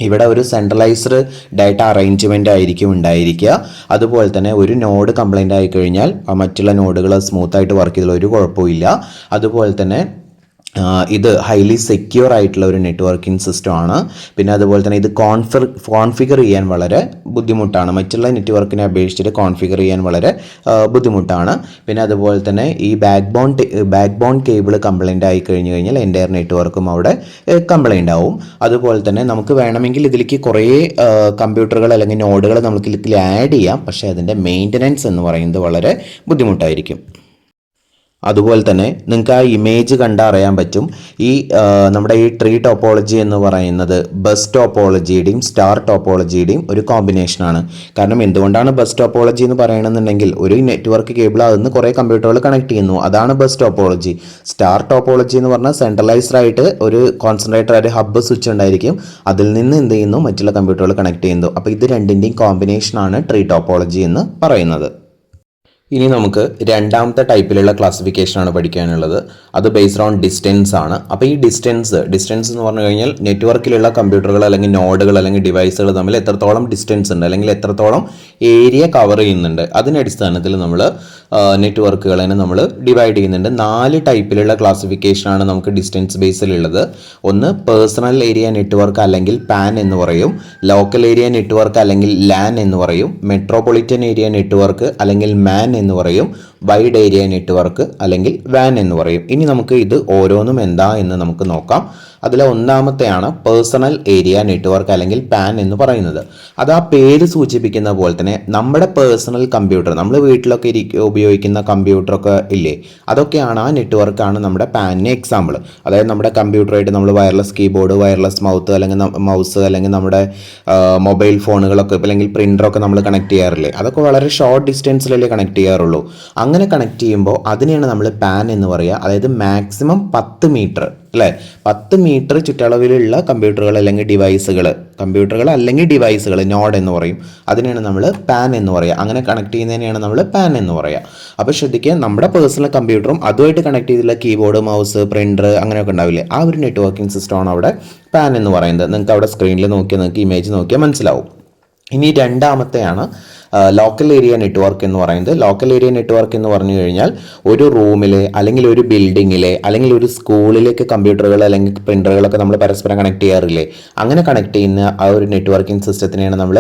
ഇവിടെ ഒരു സെൻട്രലൈസ്ഡ് ഡാറ്റ അറേഞ്ച്മെൻ്റ് ആയിരിക്കും ഉണ്ടായിരിക്കുക. അതുപോലെ തന്നെ ഒരു നോഡ് കംപ്ലൈൻ്റ് ആയി കഴിഞ്ഞാൽ മറ്റുള്ള നോഡുകൾ സ്മൂത്തായിട്ട് വർക്ക് ചെയ്തതിൽ ഒരു കുഴപ്പമില്ല. അതുപോലെ തന്നെ ഇത് ഹൈലി സെക്യൂർ ആയിട്ടുള്ള ഒരു നെറ്റ്വർക്കിംഗ് സിസ്റ്റമാണ്. പിന്നെ അതുപോലെ തന്നെ ഇത് കോൺഫിഗർ ചെയ്യാൻ വളരെ ബുദ്ധിമുട്ടാണ്. മറ്റുള്ള നെറ്റ്വർക്കിനെ അപേക്ഷിച്ചിട്ട് കോൺഫിഗർ ചെയ്യാൻ വളരെ ബുദ്ധിമുട്ടാണ്. പിന്നെ അതുപോലെ തന്നെ ഈ ബാക്ക് ബോൺ കേബിൾ കംപ്ലൈൻ്റ് ആയി കഴിഞ്ഞു കഴിഞ്ഞാൽ എൻ്റയർ നെറ്റ്വർക്കും അവിടെ കംപ്ലൈൻ്റ് ആവും. അതുപോലെ തന്നെ നമുക്ക് വേണമെങ്കിൽ ഇതിലേക്ക് കുറേ കമ്പ്യൂട്ടറുകൾ അല്ലെങ്കിൽ നോഡുകൾ നമുക്ക് ഇതിൽ ആഡ് ചെയ്യാം. പക്ഷേ അതിൻ്റെ മെയിൻ്റനൻസ് എന്ന് പറയുന്നത് വളരെ ബുദ്ധിമുട്ടായിരിക്കും. അതുപോലെ തന്നെ നിങ്ങൾക്ക് ആ ഇമേജ് കണ്ടാൽ അറിയാൻ പറ്റും, ഈ നമ്മുടെ ഈ ട്രീ ടോപ്പോളജി എന്ന് പറയുന്നത് ബസ് ടോപ്പോളജിയുടെയും സ്റ്റാർ ടോപ്പോളജിയുടെയും ഒരു കോമ്പിനേഷനാണ്. കാരണം എന്തുകൊണ്ടാണ് ബസ് ടോപ്പോളജി എന്ന് പറയണമെന്നുണ്ടെങ്കിൽ ഒരു നെറ്റ്വർക്ക് കേബിൾ അതിന് കുറേ കമ്പ്യൂട്ടറുകൾ കണക്ട് ചെയ്യുന്നു, അതാണ് ബസ് ടോപ്പോളജി. സ്റ്റാർ ടോപ്പോളജി എന്ന് പറഞ്ഞാൽ സെൻട്രലൈസ്ഡ് ആയിട്ട് ഒരു കോൺസെൻട്രേറ്റർ, ഒരു ഹബ്ബ് സ്വിച്ച് ഉണ്ടായിരിക്കും, അതിൽ നിന്ന് എന്ത് ചെയ്യുന്നു, മറ്റുള്ള കമ്പ്യൂട്ടറുകൾ കണക്ട് ചെയ്യുന്നു. അപ്പോൾ ഇത് രണ്ടിൻ്റെയും കോമ്പിനേഷനാണ് ട്രീ ടോപ്പോളജി എന്ന് പറയുന്നത്. ഇനി നമുക്ക് രണ്ടാമത്തെ ടൈപ്പിലുള്ള ക്ലാസിഫിക്കേഷനാണ് പഠിക്കാനുള്ളത്. അത് ബേസ്ഡ് ഓൺ ഡിസ്റ്റൻസ് ആണ്. അപ്പോൾ ഈ ഡിസ്റ്റൻസ് എന്ന് പറഞ്ഞു കഴിഞ്ഞാൽ നെറ്റ്വർക്കിലുള്ള കമ്പ്യൂട്ടറുകൾ അല്ലെങ്കിൽ നോഡുകൾ അല്ലെങ്കിൽ ഡിവൈസുകൾ തമ്മിൽ എത്രത്തോളം ഡിസ്റ്റൻസ് ഉണ്ട് അല്ലെങ്കിൽ എത്രത്തോളം ഏരിയ കവർ ചെയ്യുന്നുണ്ട്, അതിൻ്റെ അടിസ്ഥാനത്തിൽ നമ്മൾ നെറ്റ്വർക്കുകളെ നമ്മൾ ഡിവൈഡ് ചെയ്യുന്നുണ്ട്. 4 ടൈപ്പിലുള്ള ക്ലാസിഫിക്കേഷനാണ് നമുക്ക് ഡിസ്റ്റൻസ് ബേസിലുള്ളത്. ഒന്ന് പേഴ്സണൽ ഏരിയ നെറ്റ്വർക്ക് അല്ലെങ്കിൽ പാൻ എന്ന് പറയും, ലോക്കൽ ഏരിയ നെറ്റ്വർക്ക് അല്ലെങ്കിൽ ലാൻ എന്ന് പറയും, മെട്രോപൊളിറ്റൻ ഏരിയ നെറ്റ്വർക്ക് അല്ലെങ്കിൽ മാൻ എന്ന് പറയും, വൈഡ് ഏരിയ നെറ്റ്വർക്ക് അല്ലെങ്കിൽ വാൻ എന്ന് പറയും. ഇനി നമുക്ക് ഇത് ഓരോന്നും എന്താ എന്ന് നമുക്ക് നോക്കാം. അതിലെ ഒന്നാമത്തെയാണ് പേഴ്സണൽ ഏരിയ നെറ്റ്വർക്ക് അല്ലെങ്കിൽ പാൻ എന്ന് പറയുന്നത്. അത് ആ പേര് സൂചിപ്പിക്കുന്ന പോലെ തന്നെ നമ്മുടെ പേഴ്സണൽ കമ്പ്യൂട്ടർ, നമ്മൾ വീട്ടിലൊക്കെ ഉപയോഗിക്കുന്ന കമ്പ്യൂട്ടറൊക്കെ ഇല്ലേ, അതൊക്കെയാണ്, ആ നെറ്റ്വർക്കാണ് നമ്മുടെ പാനിന് എക്സാമ്പിൾ. അതായത് നമ്മുടെ കമ്പ്യൂട്ടറായിട്ട് നമ്മൾ വയർലെസ് കീബോർഡ്, വയർലെസ് മൗസ് അല്ലെങ്കിൽ നമ്മുടെ മൊബൈൽ ഫോണുകളൊക്കെ അല്ലെങ്കിൽ പ്രിൻ്ററൊക്കെ നമ്മൾ കണക്ട് ചെയ്യാറില്ലേ, അതൊക്കെ വളരെ ഷോർട്ട് ഡിസ്റ്റൻസിലല്ലേ കണക്ട് ചെയ്യാറുള്ളൂ. അങ്ങനെ കണക്ട് ചെയ്യുമ്പോൾ അതിനെയാണ് നമ്മൾ പാൻ എന്ന് പറയുക. അതായത് മാക്സിമം 10 മീറ്റർ അല്ലേ, 10 മീറ്റർ ചുറ്റളവിലുള്ള കമ്പ്യൂട്ടറുകൾ അല്ലെങ്കിൽ ഡിവൈസുകൾ നോഡ് എന്ന് പറയും. അതിനെയാണ് നമ്മൾ പാൻ എന്ന് പറയുക. അങ്ങനെ കണക്ട് ചെയ്യുന്നതിനെയാണ് നമ്മൾ പാൻ എന്ന് പറയുക. അപ്പോൾ ശ്രദ്ധിക്കുക, നമ്മുടെ പേഴ്സണൽ കമ്പ്യൂട്ടറും അതുമായിട്ട് കണക്ട് ചെയ്തിട്ടുള്ള കീബോർഡ്, മൗസ്, പ്രിൻ്റർ അങ്ങനെയൊക്കെ ഉണ്ടാവില്ലേ, ആ ഒരു നെറ്റ്വർക്കിംഗ് സിസ്റ്റമാണ് അവിടെ പാൻ എന്ന് പറയുന്നത്. നിങ്ങൾക്ക് അവിടെ സ്ക്രീനിൽ നോക്കിയാൽ നിങ്ങൾക്ക് ഇമേജ് നോക്കിയാൽ മനസ്സിലാവും. ഇനി രണ്ടാമത്തെയാണ് ലോക്കൽ ഏരിയ നെറ്റ്വർക്ക് എന്ന് പറയുന്നത്. ലോക്കൽ ഏരിയ നെറ്റ്വർക്ക് എന്ന് പറഞ്ഞു കഴിഞ്ഞാൽ ഒരു റൂമിൽ അല്ലെങ്കിൽ ഒരു ബിൽഡിങ്ങിലെ അല്ലെങ്കിൽ ഒരു സ്കൂളിലേക്ക് കമ്പ്യൂട്ടറുകൾ അല്ലെങ്കിൽ പ്രിൻ്ററുകളൊക്കെ നമ്മൾ പരസ്പരം കണക്ട് ചെയ്യാറില്ലേ, അങ്ങനെ കണക്ട് ചെയ്യുന്ന ആ ഒരു നെറ്റ്വർക്കിംഗ് സിസ്റ്റത്തിനെയാണ് നമ്മൾ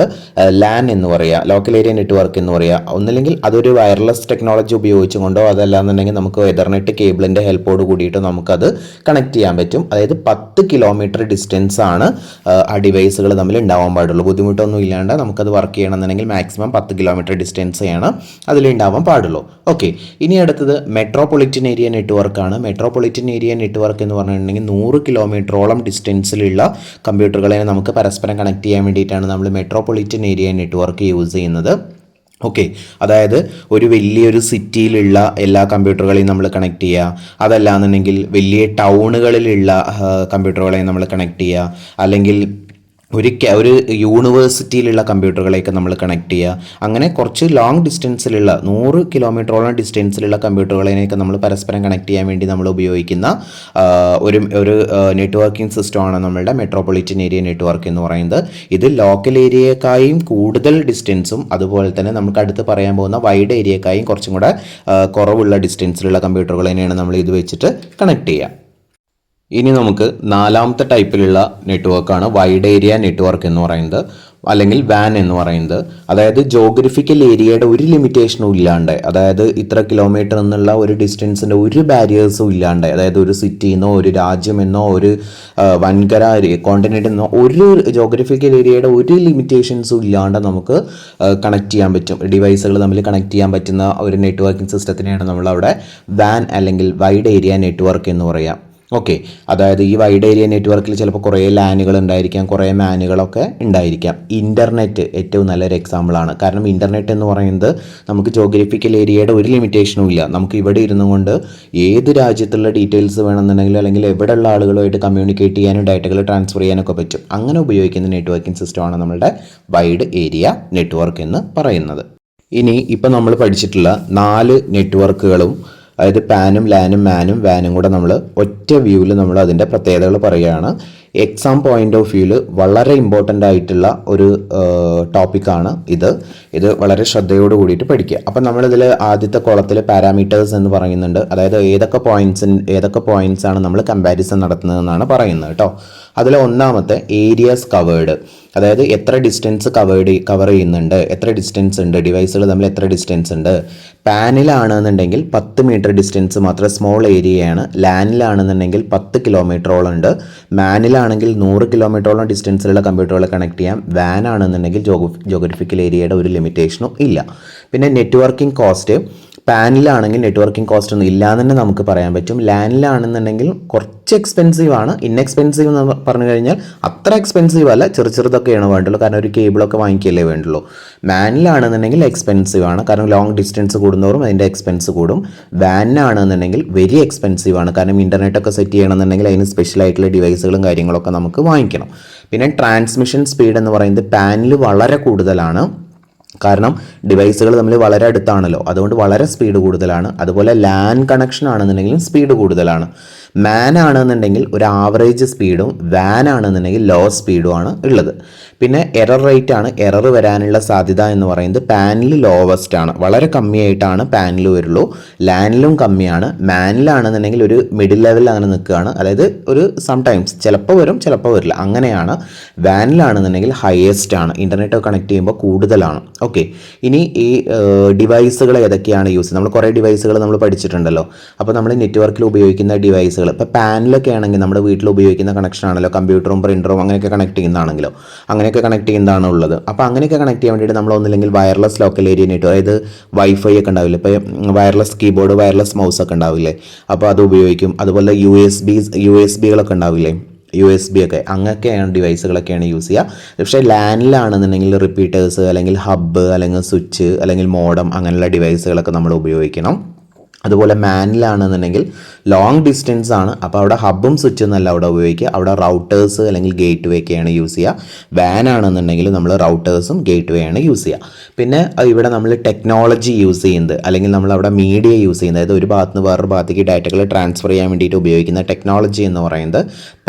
ലാൻ എന്ന് പറയുക, ലോക്കൽ ഏരിയ നെറ്റ്വർക്ക് എന്ന് പറയുക. ഒന്നില്ലെങ്കിൽ അതൊരു വയർലെസ് ടെക്നോളജി ഉപയോഗിച്ചുകൊണ്ടോ അതല്ലാന്നുണ്ടെങ്കിൽ നമുക്ക് എതർനെറ്റ് കേബിളിൻ്റെ ഹെൽപ്പോട് കൂടിയിട്ട് നമുക്കത് കണക്ട് ചെയ്യാൻ പറ്റും. അതായത് 10 കിലോമീറ്റർ ഡിസ്റ്റൻസ് ആണ് ആ ഡിവൈസുകൾ തമ്മിൽ ഉണ്ടാവാൻ പാടുള്ളൂ. ബുദ്ധിമുട്ടൊന്നും ഇല്ലാണ്ട് നമുക്കത് വർക്ക് ചെയ്യണമെന്നുണ്ടെങ്കിൽ മാക്സിമം 10 കിലോമീറ്റർ ഡിസ്റ്റൻസ് ആണ് അതിലുണ്ടാവാൻ പാടുള്ളൂ. ഓക്കെ, ഇനി അടുത്തത് മെട്രോപൊളിറ്റൻ ഏരിയ നെറ്റ്വർക്കാണ്. മെട്രോപൊളിറ്റൻ ഏരിയ നെറ്റ്വർക്ക് എന്ന് പറഞ്ഞിട്ടുണ്ടെങ്കിൽ 100 കിലോമീറ്ററോളം ഡിസ്റ്റൻസിലുള്ള കമ്പ്യൂട്ടറുകളെ നമുക്ക് പരസ്പരം കണക്ട് ചെയ്യാൻ വേണ്ടിയിട്ടാണ് നമ്മൾ മെട്രോപൊളിറ്റൻ ഏരിയ നെറ്റ്വർക്ക് യൂസ് ചെയ്യുന്നത്. ഓക്കെ, അതായത് ഒരു വലിയൊരു സിറ്റിയിലുള്ള എല്ലാ കമ്പ്യൂട്ടറുകളെയും നമ്മൾ കണക്ട് ചെയ്യുക, അതല്ലാന്നുണ്ടെങ്കിൽ വലിയ ടൗണുകളിലുള്ള കമ്പ്യൂട്ടറുകളെയും നമ്മൾ കണക്ട് ചെയ്യുക, അല്ലെങ്കിൽ ഒരു യൂണിവേഴ്സിറ്റിയിലുള്ള കമ്പ്യൂട്ടറുകളെയൊക്കെ നമ്മൾ കണക്ട് ചെയ്യുക. അങ്ങനെ കുറച്ച് ലോങ് ഡിസ്റ്റൻസിലുള്ള 100 കിലോമീറ്ററോളം ഡിസ്റ്റൻസിലുള്ള കമ്പ്യൂട്ടറുകളെയൊക്കെ നമ്മൾ പരസ്പരം കണക്ട് ചെയ്യാൻ വേണ്ടി നമ്മൾ ഉപയോഗിക്കുന്ന ഒരു നെറ്റ്വർക്കിംഗ് സിസ്റ്റമാണ് നമ്മളുടെ മെട്രോപൊളിറ്റൻ ഏരിയ നെറ്റ്വർക്ക് എന്ന് പറയുന്നത്. ഇത് ലോക്കൽ ഏരിയയെക്കായും കൂടുതൽ ഡിസ്റ്റൻസും അതുപോലെ തന്നെ നമുക്ക് അടുത്ത് പറയാൻ പോകുന്ന വൈഡ് ഏരിയയെക്കായും കുറച്ചും കൂടെ കുറവുള്ള ഡിസ്റ്റൻസിലുള്ള കമ്പ്യൂട്ടറുകൾ തന്നെയാണ് നമ്മൾ ഇത് വെച്ചിട്ട് കണക്ട് ചെയ്യുക. ഇനി നമുക്ക് നാലാമത്തെ ടൈപ്പിലുള്ള നെറ്റ്വർക്കാണ് വൈഡ് ഏരിയ നെറ്റ്വർക്ക് എന്ന് പറയുന്നത്, അല്ലെങ്കിൽ വാൻ എന്ന് പറയുന്നത്. അതായത് ജോഗ്രഫിക്കൽ ഏരിയയുടെ ഒരു ലിമിറ്റേഷനും ഇല്ലാണ്ട്, അതായത് ഇത്ര കിലോമീറ്റർ എന്നുള്ള ഒരു ഡിസ്റ്റൻസിൻ്റെ ഒരു ബാരിയേഴ്സും ഇല്ലാണ്ട്, അതായത് ഒരു സിറ്റിന്നോ ഒരു രാജ്യമെന്നോ ഒരു വൻകര കോണ്ടിനെൻ്റ് എന്നോ ഒരു ജോഗ്രഫിക്കൽ ഏരിയയുടെ ഒരു ലിമിറ്റേഷൻസും ഇല്ലാണ്ട് നമുക്ക് കണക്ട് ചെയ്യാൻ പറ്റും, ഡിവൈസുകൾ തമ്മിൽ കണക്ട് ചെയ്യാൻ പറ്റുന്ന ഒരു നെറ്റ്വർക്കിംഗ് സിസ്റ്റത്തിനെയാണ് നമ്മളവിടെ വാൻ അല്ലെങ്കിൽ വൈഡ് ഏരിയ നെറ്റ്വർക്ക് എന്ന് പറയാം. ഓക്കെ, അതായത് ഈ വൈഡ് ഏരിയ നെറ്റ്വർക്കിൽ ചിലപ്പോൾ കുറേ ലാനുകൾ ഉണ്ടായിരിക്കാം, കുറേ മാനുകളൊക്കെ ഉണ്ടായിരിക്കാം. ഇൻ്റർനെറ്റ് ഏറ്റവും നല്ലൊരു എക്സാമ്പിളാണ്. കാരണം ഇൻ്റർനെറ്റ് എന്ന് പറയുന്നത് നമുക്ക് ജോഗ്രഫിക്കൽ ഏരിയയുടെ ഒരു ലിമിറ്റേഷനും ഇല്ല. നമുക്ക് ഇവിടെ ഇരുന്നു കൊണ്ട് ഏത് രാജ്യത്തുള്ള ഡീറ്റെയിൽസ് വേണമെന്നുണ്ടെങ്കിലും അല്ലെങ്കിൽ എവിടെയുള്ള ആളുകളുമായിട്ട് കമ്മ്യൂണിക്കേറ്റ് ചെയ്യാനും ഡാറ്റകൾ ട്രാൻസ്ഫർ ചെയ്യാനൊക്കെ പറ്റും. അങ്ങനെ ഉപയോഗിക്കുന്ന നെറ്റ്വർക്കിംഗ് സിസ്റ്റമാണ് നമ്മളുടെ വൈഡ് ഏരിയ നെറ്റ്വർക്ക് എന്ന് പറയുന്നത്. ഇനി ഇപ്പം നമ്മൾ പഠിച്ചിട്ടുള്ള 4 നെറ്റ്വർക്കുകളും, അതായത് പാനും ലാനും മാനും വാനും കൂടെ നമ്മൾ ഒറ്റ വ്യൂവിൽ നമ്മൾ അതിൻ്റെ പ്രത്യേകതകൾ പറയുകയാണ്. എക്സാം പോയിന്റ് ഓഫ് വ്യൂവിൽ വളരെ ഇമ്പോർട്ടൻ്റ് ആയിട്ടുള്ള ഒരു ടോപ്പിക്കാണ് ഇത് വളരെ ശ്രദ്ധയോട് കൂടിയിട്ട് പഠിക്കുക. അപ്പം നമ്മളിതിൽ ആദ്യത്തെ കോളത്തിൽ പാരാമീറ്റേഴ്സ് എന്ന് പറയുന്നുണ്ട്. അതായത് ഏതൊക്കെ പോയിന്റ്സ് ആണ് നമ്മൾ കമ്പാരിസൺ നടത്തുന്നതെന്നാണ് പറയുന്നത് കേട്ടോ. അതിൽ ഒന്നാമത്തെ ഏരിയാസ് കവേർഡ്, അതായത് എത്ര ഡിസ്റ്റൻസ് കവർ ചെയ്യുന്നുണ്ട്, എത്ര ഡിസ്റ്റൻസ് ഉണ്ട്, ഡിവൈസുകൾ തമ്മിൽ എത്ര ഡിസ്റ്റൻസ് ഉണ്ട്. പാനിലാണെന്നുണ്ടെങ്കിൽ 10 മീറ്റർ ഡിസ്റ്റൻസ് മാത്രം സ്മോൾ ഏരിയയാണ്. ലാനിലാണെന്നുണ്ടെങ്കിൽ 10 കിലോമീറ്ററോളം ഉണ്ട്. മാനിലാണെങ്കിൽ 100 കിലോമീറ്ററോളം ഡിസ്റ്റൻസിലുള്ള കമ്പ്യൂട്ടറുകൾ കണക്ട് ചെയ്യാം. വാൻ ആണെന്നുണ്ടെങ്കിൽ ജോഗ്രഫിക്കൽ ഏരിയയുടെ ഒരു ലിമിറ്റേഷനും ഇല്ല. പിന്നെ നെറ്റ്വർക്കിംഗ് കോസ്റ്റ്, പാനിലാണെങ്കിൽ നെറ്റ്വർക്കിംഗ് കോസ്റ്റ് ഒന്നും ഇല്ലാന്ന് തന്നെ നമുക്ക് പറയാൻ പറ്റും. ലാനിലാണെന്നുണ്ടെങ്കിൽ കുറച്ച് എക്സ്പെൻസീവ് ആണ്. ഇൻഎക്സ്പെൻസീവ് എന്ന് പറഞ്ഞു കഴിഞ്ഞാൽ അത്ര എക്സ്പെൻസീവ് അല്ല, ചെറുതൊക്കെയാണ് വേണ്ടുള്ളൂ, കാരണം ഒരു കേബിളൊക്കെ വാങ്ങിക്കല്ലേ വേണ്ടുള്ളൂ. മാനിലാണെന്നുണ്ടെങ്കിൽ എക്സ്പെൻസീവ് ആണ്, കാരണം ലോങ് ഡിസ്റ്റൻസ് കൂടുന്നവരും അതിൻ്റെ എക്സ്പെൻസ് കൂടും. വാനിലാണെന്നുണ്ടെങ്കിൽ വെരി എക്സ്പെൻസീവ് ആണ്, കാരണം ഇൻ്റർനെറ്റൊക്കെ സെറ്റ് ചെയ്യണമെന്നുണ്ടെങ്കിൽ അതിന് സ്പെഷ്യലായിട്ടുള്ള ഡിവൈസുകളും കാര്യങ്ങളൊക്കെ നമുക്ക് വാങ്ങിക്കണം. പിന്നെ ട്രാൻസ്മിഷൻ സ്പീഡ് എന്ന് പറയുന്നത് പാനിൽ വളരെ കൂടുതലാണ്, കാരണം ഡിവൈസുകൾ തമ്മിൽ വളരെ അടുത്താണല്ലോ, അതുകൊണ്ട് വളരെ സ്പീഡ് കൂടുതലാണ്. അതുപോലെ ലാൻ കണക്ഷൻ ആണെന്നുണ്ടെങ്കിലും സ്പീഡ് കൂടുതലാണ്. മാൻ ആണെന്നുണ്ടെങ്കിൽ ഒരു ആവറേജ് സ്പീഡും വാൻ ആണെന്നുണ്ടെങ്കിൽ ലോ സ്പീഡുമാണ് ഉള്ളത്. പിന്നെ എറർ റേറ്റ് ആണ്, എറർ വരാനുള്ള സാധ്യത എന്ന് പറയുന്നത് പാനിൽ ലോവസ്റ്റ് ആണ്, വളരെ കമ്മിയായിട്ടാണ് പാനിൽ വരുള്ളൂ. ലാനിലും കമ്മിയാണ്. മാനിലാണെന്നുണ്ടെങ്കിൽ ഒരു മിഡിൽ ലെവലിൽ അങ്ങനെ നിൽക്കുകയാണ്, അതായത് ഒരു സംടൈംസ് ചിലപ്പോൾ വരും ചിലപ്പോൾ വരില്ല അങ്ങനെയാണ്. വാനിലാണെന്നുണ്ടെങ്കിൽ ഹയസ്റ്റ് ആണ്, ഇൻ്റർനെറ്റ് കണക്ട് ചെയ്യുമ്പോൾ കൂടുതലാണ്. ഓക്കെ, ഇനി ഈ ഡിവൈസുകൾ ഏതൊക്കെയാണ് യൂസ് ചെയ്യുന്നത്, നമ്മൾ കുറേ ഡിവൈസുകൾ നമ്മൾ പഠിച്ചിട്ടുണ്ടല്ലോ. അപ്പോൾ നമ്മൾ നെറ്റ്വർക്കിൽ ഉപയോഗിക്കുന്ന ഡിവൈസുകൾ, ഇപ്പോൾ പാനിലൊക്കെ ആണെങ്കിൽ നമ്മുടെ വീട്ടിൽ ഉപയോഗിക്കുന്ന കണക്ഷൻ ആണല്ലോ, കമ്പ്യൂട്ടറും പ്രിൻ്ററും അങ്ങനെയൊക്കെ കണക്ട് ചെയ്യുന്നതാണല്ലോ, അങ്ങനെയൊക്കെ കണക്ട് ചെയ്യുന്നതാണ് ഉള്ളത്. അപ്പോൾ അങ്ങനെയൊക്കെ കണക്ട് ചെയ്യാൻ വേണ്ടിയിട്ട് നമ്മൾ ഒന്നില്ലെങ്കിൽ വയർലെസ് ലോക്കൽ ഏരിയ നെറ്റ്വർക്ക്, അതായത് വൈഫൈ ഒക്കെ ഉണ്ടാവില്ലേ, ഇപ്പോൾ വയർലെസ് കീബോർഡ് വയർലെസ് മൗസ് ഒക്കെ ഉണ്ടാവില്ലേ, അപ്പോൾ അത് ഉപയോഗിക്കും. അതുപോലെ USB-കളൊക്കെ ഉണ്ടാവില്ലേ, USB ഒക്കെ, അങ്ങനെയൊക്കെയാണ് ഡിവൈസുകളൊക്കെയാണ് യൂസ് ചെയ്യുക. പക്ഷേ ലാനിലാണെന്നുണ്ടെങ്കിൽ റിപ്പീറ്റേഴ്സ് അല്ലെങ്കിൽ ഹബ്ബ് അല്ലെങ്കിൽ സ്വിച്ച് അല്ലെങ്കിൽ മോഡം അങ്ങനെയുള്ള ഡിവൈസുകളൊക്കെ നമ്മൾ ഉപയോഗിക്കണം. അതുപോലെ മാനിലാണെന്നുണ്ടെങ്കിൽ ലോങ് ഡിസ്റ്റൻസ് ആണ്, അപ്പോൾ അവിടെ ഹബ്ബും സ്വിച്ചും എന്നല്ല അവിടെ ഉപയോഗിക്കുക, അവിടെ റൗട്ടേഴ്സ് അല്ലെങ്കിൽ ഗേറ്റ് വേ ഒക്കെയാണ് യൂസ് ചെയ്യുക. വാൻ ആണെന്നുണ്ടെങ്കിൽ നമ്മൾ റൗട്ടേഴ്സും ഗേറ്റ് വേ ആണ് യൂസ് ചെയ്യുക. പിന്നെ ഇവിടെ നമ്മൾ ടെക്നോളജി യൂസ് ചെയ്യുന്നത് അല്ലെങ്കിൽ നമ്മൾ അവിടെ മീഡിയ യൂസ് ചെയ്യുന്നത്, അതായത് ഒരു ഭാഗത്ത് നിന്ന് വേറൊരു ഭാഗത്തേക്ക് ഡാറ്റകൾ ട്രാൻസ്ഫർ ചെയ്യാൻ വേണ്ടിയിട്ട് ഉപയോഗിക്കുന്ന ടെക്നോളജി എന്ന് പറയുന്നത്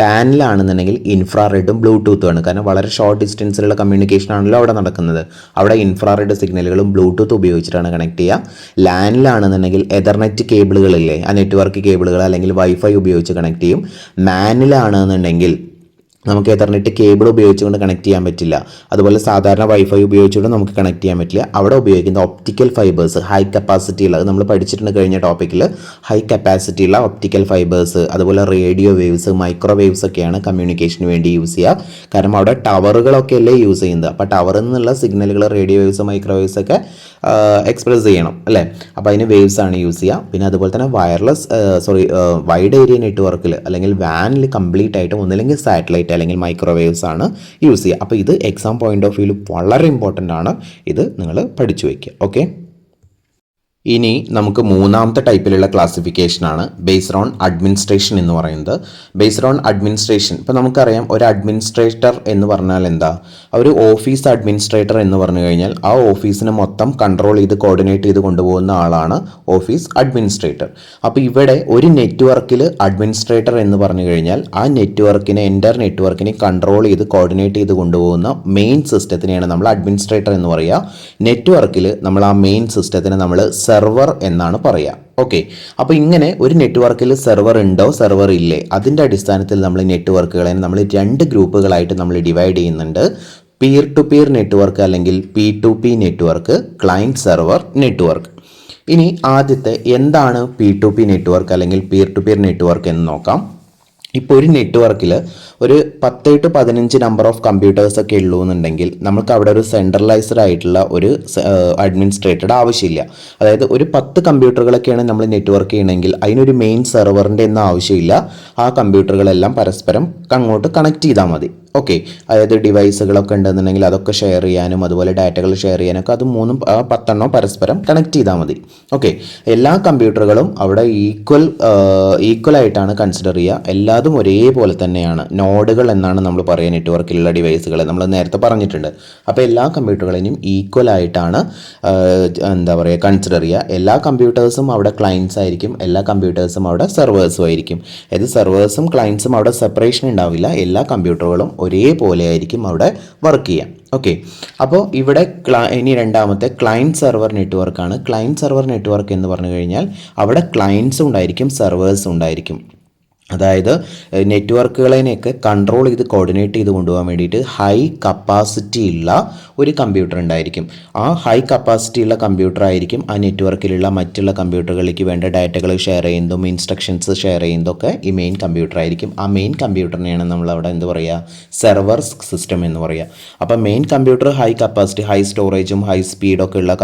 പാനിലാണെന്നുണ്ടെങ്കിൽ ഇൻഫ്രാറെഡും ബ്ലൂടൂത്തും ആണ്. കാരണം വളരെ ഷോർട്ട് ഡിസ്റ്റൻസിലുള്ള കമ്മ്യൂണിക്കേഷൻ ആണല്ലോ അവിടെ നടക്കുന്നത്, അവിടെ ഇൻഫ്രാറെഡ് സിഗ്നലുകളും ബ്ലൂടൂത്ത് ഉപയോഗിച്ചിട്ടാണ് കണക്ട് ചെയ്യുക. ലാനിലാണെന്നുണ്ടെങ്കിൽ എതർനെറ്റ് കേബിളുകളില്ലേ, ആ നെറ്റ്വർക്ക് കേബിളുകൾ അല്ലെങ്കിൽ വൈഫൈ ഉപയോഗിച്ച് കണക്ട് ചെയ്യും. മാനിലാണെന്നുണ്ടെങ്കിൽ നമുക്ക് എതർനെറ്റ് കേബിൾ ഉപയോഗിച്ചുകൊണ്ട് കണക്ട് ചെയ്യാൻ പറ്റില്ല, അതുപോലെ സാധാരണ വൈഫൈ ഉപയോഗിച്ചുകൊണ്ട് നമുക്ക് കണക്ട് ചെയ്യാൻ പറ്റില്ല. അവിടെ ഉപയോഗിക്കുന്ന ഒപ്റ്റിക്കൽ ഫൈബേഴ്സ്, ഹൈ കപ്പാസിറ്റി ഉള്ള, അത് നമ്മൾ പഠിച്ചിട്ടുണ്ട് കഴിഞ്ഞ ടോപ്പിക്കിൽ, ഹൈ കപ്പാസിറ്റി ഉള്ള ഒപ്റ്റിക്കൽ ഫൈബേഴ്സ്, അതുപോലെ റേഡിയോ വേവ്സ്, മൈക്രോവേവ്സ് ഒക്കെയാണ് കമ്മ്യൂണിക്കേഷന് വേണ്ടി യൂസ് ചെയ്യുക. കാരണം അവിടെ ടവറുകളൊക്കെ അല്ലേ യൂസ് ചെയ്യുന്നത്, അപ്പോൾ ടവറിൽ നിന്നുള്ള സിഗ്നലുകൾ റേഡിയോ വേവ്സ് മൈക്രോവേവ്സ് ഒക്കെ എക്സ്പ്രസ് ചെയ്യണം അല്ലേ, അപ്പോൾ അതിന് വേവ്സ് ആണ് യൂസ് ചെയ്യുക. പിന്നെ അതുപോലെ തന്നെ വൈഡ് ഏരിയ നെറ്റ്വർക്കിൽ അല്ലെങ്കിൽ വാനിൽ കംപ്ലീറ്റ് ആയിട്ടും ഒന്നില്ലെങ്കിൽ സാറ്റലൈറ്റ് അല്ലെങ്കിൽ മൈക്രോവേവ്സ് ആണ് യൂസ് ചെയ്യുക. അപ്പോൾ ഇത് എക്സാം പോയിന്റ് ഓഫ് വ്യൂവിൽ വളരെ ഇമ്പോർട്ടൻ്റ് ആണ്, ഇത് നിങ്ങൾ പഠിച്ചു വയ്ക്കുക. ഓക്കെ. ഇനി നമുക്ക് മൂന്നാമത്തെ ടൈപ്പിലുള്ള ക്ലാസിഫിക്കേഷനാണ് ബേസ്ഡ് ഓൺ അഡ്മിനിസ്ട്രേഷൻ എന്ന് പറയുന്നത്. ബേസ്ഡ് ഓൺ അഡ്മിനിസ്ട്രേഷൻ, ഇപ്പോൾ നമുക്കറിയാം ഒരു അഡ്മിനിസ്ട്രേറ്റർ എന്ന് പറഞ്ഞാൽ എന്താ, ഒരു ഓഫീസ് അഡ്മിനിസ്ട്രേറ്റർ എന്ന് പറഞ്ഞു കഴിഞ്ഞാൽ ആ ഓഫീസിനെ മൊത്തം കൺട്രോൾ ചെയ്ത് കോർഡിനേറ്റ് ചെയ്ത് കൊണ്ടുപോകുന്ന ആളാണ് ഓഫീസ് അഡ്മിനിസ്ട്രേറ്റർ. അപ്പോൾ ഇവിടെ ഒരു നെറ്റ്വർക്കിൽ അഡ്മിനിസ്ട്രേറ്റർ എന്ന് പറഞ്ഞു കഴിഞ്ഞാൽ ആ നെറ്റ്വർക്കിനെ നെറ്റ്വർക്കിനെ കൺട്രോൾ ചെയ്ത് കോർഡിനേറ്റ് ചെയ്ത് കൊണ്ടുപോകുന്ന മെയിൻ സിസ്റ്റത്തിനെയാണ് നമ്മൾ അഡ്മിനിസ്ട്രേറ്റർ എന്ന് പറയുക. നെറ്റ്വർക്കിൽ നമ്മൾ ആ മെയിൻ സിസ്റ്റത്തിനെ നമ്മൾ സെർവർ എന്നാണ് പറയുക. ഓക്കെ, അപ്പോൾ ഇങ്ങനെ ഒരു നെറ്റ്വർക്കിൽ സെർവർ ഉണ്ടോ സെർവർ ഇല്ലേ അതിൻ്റെ അടിസ്ഥാനത്തിൽ നമ്മൾ നെറ്റ്വർക്കുകളെ നമ്മൾ 2 ഗ്രൂപ്പുകളായിട്ട് നമ്മൾ ഡിവൈഡ് ചെയ്യുന്നുണ്ട്. പിയർ ടു പിയർ നെറ്റ്വർക്ക് അല്ലെങ്കിൽ P2P network, client server network. ഇനി ആദ്യത്തെ എന്താണ് P2P നെറ്റ്വർക്ക് അല്ലെങ്കിൽ പിയർ ടു പിയർ നെറ്റ്വർക്ക് എന്ന് നോക്കാം. ഇപ്പോൾ ഒരു നെറ്റ്വർക്കിൽ ഒരു 10 to 15 നമ്പർ ഓഫ് കമ്പ്യൂട്ടേഴ്സൊക്കെ ഉള്ളൂ എന്നുണ്ടെങ്കിൽ നമുക്ക് അവിടെ ഒരു സെൻട്രലൈസ്ഡ് ആയിട്ടുള്ള ഒരു അഡ്മിനിസ്ട്രേറ്ററുടെ ആവശ്യമില്ല. അതായത് ഒരു 10 കമ്പ്യൂട്ടറുകളൊക്കെയാണ് നമ്മൾ നെറ്റ്വർക്ക് ചെയ്യണമെങ്കിൽ അതിനൊരു മെയിൻ സെർവറിൻ്റെ ഒന്നും ആവശ്യമില്ല. ആ കമ്പ്യൂട്ടറുകളെല്ലാം പരസ്പരം അങ്ങോട്ട് കണക്ട് ചെയ്താൽ മതി. ഓക്കെ, അതായത് ഡിവൈസുകളൊക്കെ ഉണ്ടെന്നുണ്ടെങ്കിൽ അതൊക്കെ ഷെയർ ചെയ്യാനും അതുപോലെ ഡാറ്റകൾ ഷെയർ ചെയ്യാനൊക്കെ അത് 10 പരസ്പരം കണക്ട് ചെയ്താൽ മതി. ഓക്കെ, എല്ലാ കമ്പ്യൂട്ടറുകളും അവിടെ ഈക്വൽ ആയിട്ടാണ് കൺസിഡർ ചെയ്യുക. എല്ലാതും ഒരേപോലെ തന്നെയാണ്. നോഡുകൾ എന്നാണ് നമ്മൾ പറയുക നെറ്റ്വർക്കിലുള്ള ഡിവൈസുകളെ, നമ്മൾ നേരത്തെ പറഞ്ഞിട്ടുണ്ട്. അപ്പോൾ എല്ലാ കമ്പ്യൂട്ടറുകളെയും ഈക്വൽ ആയിട്ടാണ് എന്താ പറയുക കൺസിഡർ ചെയ്യുക. എല്ലാ കമ്പ്യൂട്ടേഴ്സും അവിടെ ക്ലയൻസ് ആയിരിക്കും, എല്ലാ കമ്പ്യൂട്ടേഴ്സും അവിടെ സെർവേഴ്സും ആയിരിക്കും. അതായത് സെർവേഴ്സും ക്ലയൻസും അവിടെ സെപ്പറേഷൻ ഉണ്ടാവില്ല. എല്ലാ കമ്പ്യൂട്ടറുകളും ഒരേപോലെ ആയിരിക്കും അവിടെ വർക്ക് ചെയ്യാം. ഓക്കെ, അപ്പോൾ ഇവിടെ ഇനി രണ്ടാമത്തെ ക്ലയൻറ്റ് സെർവർ നെറ്റ്വർക്കാണ്. ക്ലയൻറ്റ് സെർവർ നെറ്റ്വർക്ക് എന്ന് പറഞ്ഞു കഴിഞ്ഞാൽ അവിടെ ക്ലയൻസും ഉണ്ടായിരിക്കും സെർവേഴ്സും ഉണ്ടായിരിക്കും. അതായത് നെറ്റ്വർക്കുകളെയൊക്കെ കൺട്രോൾ ചെയ്ത് കോർഡിനേറ്റ് ചെയ്ത് കൊണ്ടുപോകാൻ വേണ്ടിയിട്ട് ഹൈ കപ്പാസിറ്റി ഉള്ള ഒരു കമ്പ്യൂട്ടർ ഉണ്ടായിരിക്കും. ആ ഹൈ കപ്പാസിറ്റി ഉള്ള കമ്പ്യൂട്ടർ ആയിരിക്കും ആ നെറ്റ്വർക്കിലുള്ള മറ്റുള്ള കമ്പ്യൂട്ടറുകളിലേക്ക് വേണ്ട ഡാറ്റകൾ ഷെയർ ചെയ്യുന്നതും ഇൻസ്ട്രക്ഷൻസ് ഷെയർ ചെയ്യുന്നതൊക്കെ ഈ മെയിൻ കമ്പ്യൂട്ടർ ആയിരിക്കും. ആ മെയിൻ കമ്പ്യൂട്ടറിനെയാണ് നമ്മളവിടെ എന്ത് പറയുക, സെർവർ സിസ്റ്റം എന്ന് പറയുക. അപ്പോൾ main computer high capacity, high സ്റ്റോറേജും ഹൈ സ്പീഡൊക്കെ ഉള്ള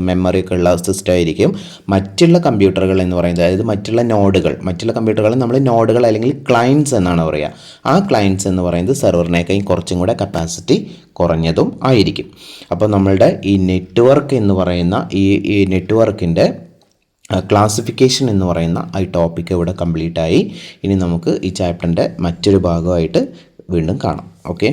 മെമ്മറി ഒക്കെ ഉള്ള സിസ്റ്റം ആയിരിക്കും. മറ്റുള്ള കമ്പ്യൂട്ടറുകൾ എന്ന് പറയുന്നത്, അതായത് മറ്റുള്ള കമ്പ്യൂട്ടറുകൾ നമ്മൾ നോഡുകൾ അല്ലെങ്കിൽ ക്ലയൻറ്റ്സ് എന്നാണ് പറയുക. ആ ക്ലയൻറ്റ്സ് എന്ന് പറയുന്നത് സെർവറിനേക്കാൾ കുറച്ചും കൂടെ കപ്പാസിറ്റി കുറഞ്ഞതും ആയിരിക്കും. അപ്പോൾ നമ്മളുടെ ഈ നെറ്റ്വർക്ക് എന്ന് പറയുന്ന ഈ നെറ്റ്വർക്കിൻ്റെ ക്ലാസിഫിക്കേഷൻ എന്ന് പറയുന്ന ഈ ടോപ്പിക്ക് ഇവിടെ കംപ്ലീറ്റ് ആയി. ഇനി നമുക്ക് ഈ ചാപ്റ്ററിൻ്റെ മറ്റൊരു ഭാഗമായിട്ട് വീണ്ടും കാണാം. ഓക്കെ.